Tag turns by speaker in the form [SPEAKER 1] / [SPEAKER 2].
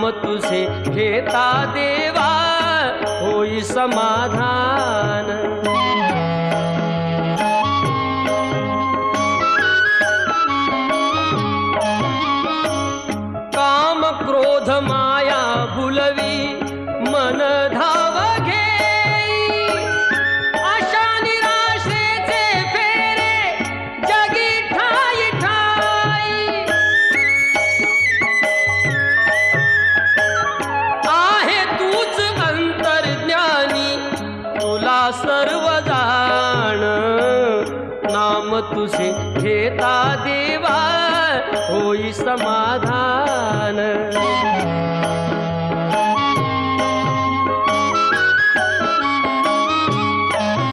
[SPEAKER 1] नाम तुझे घेता देवा होई समाधान। काम क्रोध माया भुलवी मन धाव घेई, आशा निराशेचे फेरे जगी ठाई ठाई। आहे तूच अंतर्ज्ञानी तुला सर्व जाण, नाम तुझे घेता देवा होई समाधान।